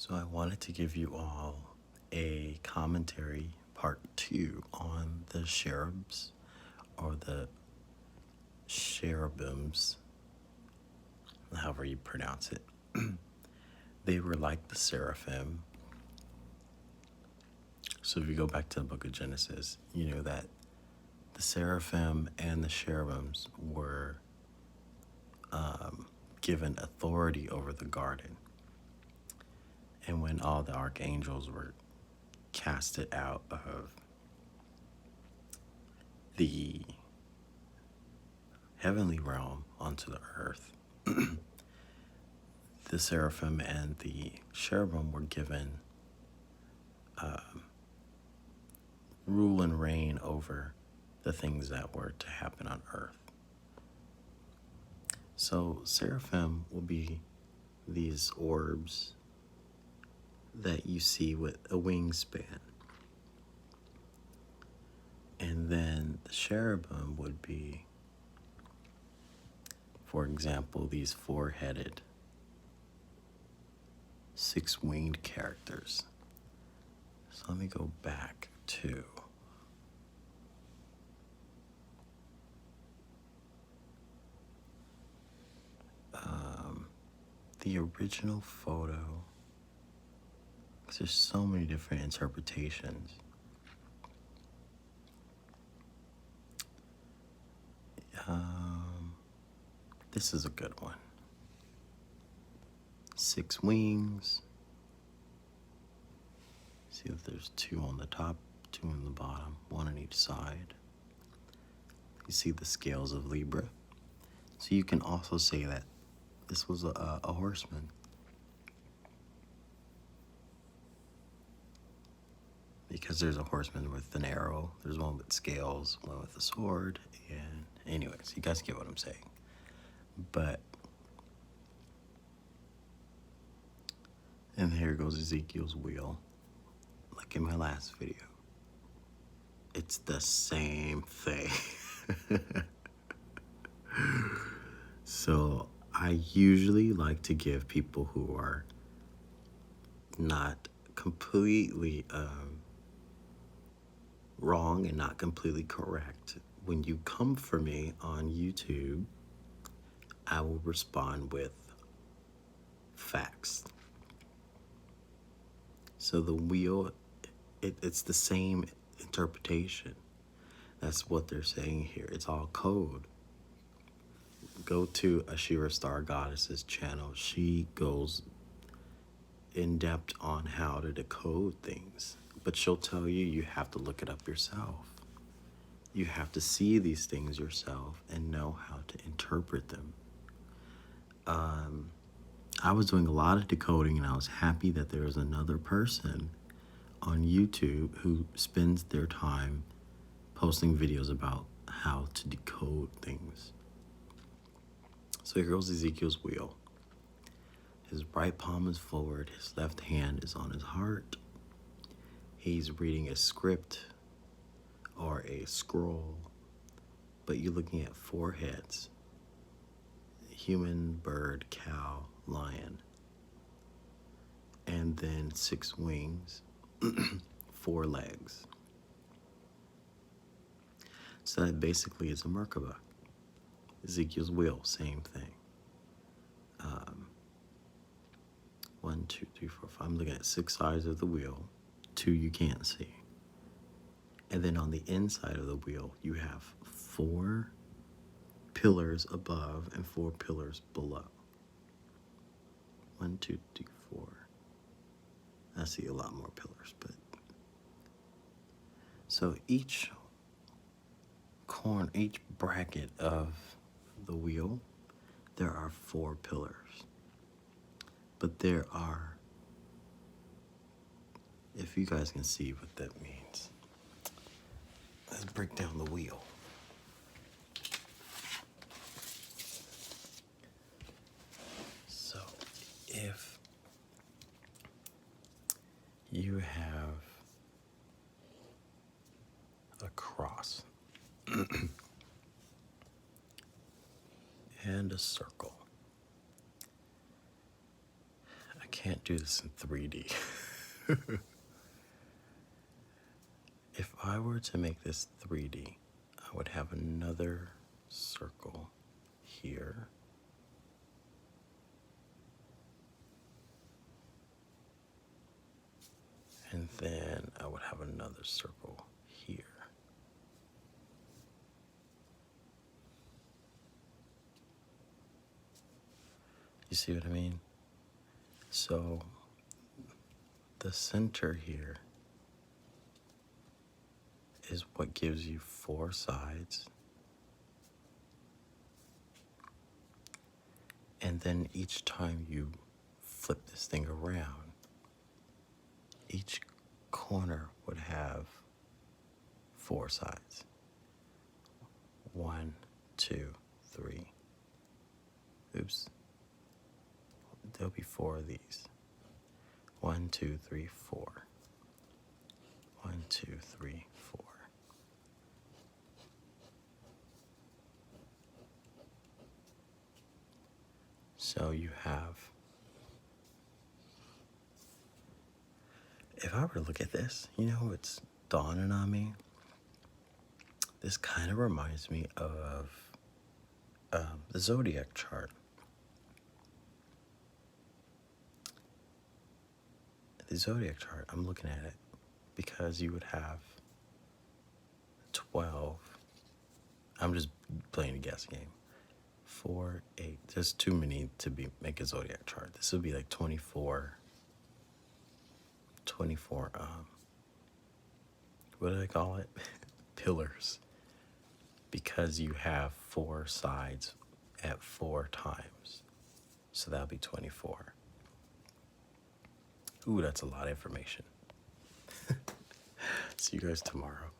So I wanted to give you all a commentary part 2 on the cherubs or the cherubims, however you pronounce it. They were like the seraphim. So if you go back to the book of Genesis, you know that the seraphim and the cherubims were given authority over the garden. And when all the archangels were casted out of the heavenly realm onto the earth, the seraphim and the cherubim were given rule and reign over the things that were to happen on earth. So seraphim will be these orbs that you see with a wingspan. And then the cherubim would be, for example, these four-headed, six-winged characters. So let me go back to the original photo, because there's so many different interpretations. This is a good one. 6 wings. See if there's 2 on the top, 2 on the bottom, 1 on each side. You see the scales of Libra. So you can also say that this was a horseman. Because there's a horseman with an arrow, there's one with scales, one with a sword, and anyways, you guys get what I'm saying. But, and here goes Ezekiel's wheel. Like in my last video. It's the same thing. So I usually like to give people who are not completely wrong and not completely correct. When you come for me on YouTube, I will respond with facts. So the wheel, it's the same interpretation. That's what they're saying here. It's all code. Go to Ashira Star Goddess's channel. She goes in depth on how to decode things. But she'll tell you, you have to look it up yourself. You have to see these things yourself and know how to interpret them. I was doing a lot of decoding, and I was happy that there was another person on YouTube who spends their time posting videos about how to decode things. So here goes Ezekiel's wheel. His right palm is forward, his left hand is on his heart. He's reading a script or a scroll, but you're looking at 4 heads: human, bird, cow, lion, and then 6 wings, 4 legs. So that basically is a Merkaba. Ezekiel's wheel, same thing. 1, 2, 3, 4, 5. I'm looking at 6 sides of the wheel. 2 you can't see. And then on the inside of the wheel, you have 4 pillars above and 4 pillars below. 1, 2, 3, 4. I see a lot more pillars, but so each corner, each bracket of the wheel, there are 4 pillars. But there are, if you guys can see what that means, let's break down the wheel. So if you have a cross and a circle, can't do this in 3D. If I were to make this 3D, I would have another circle here. And then I would have another circle here. You see what I mean? So the center here is what gives you 4 sides. And then each time you flip this thing around, each corner would have 4 sides. 1, 2, 3. Oops. There'll be 4 of these. 1, 2, 3, 4. 1, 2, 3, 4. So you have, if I were to look at this, you know, it's dawning on me. This kind of reminds me of the zodiac chart. The zodiac chart, I'm looking at it because you would have 12. I'm just playing a guess game. 4, 8. There's too many to make a zodiac chart. This would be like 24. What do I call it? Pillars. Because you have 4 sides at 4 times. So that'll be 24. Ooh, that's a lot of information. See you guys tomorrow.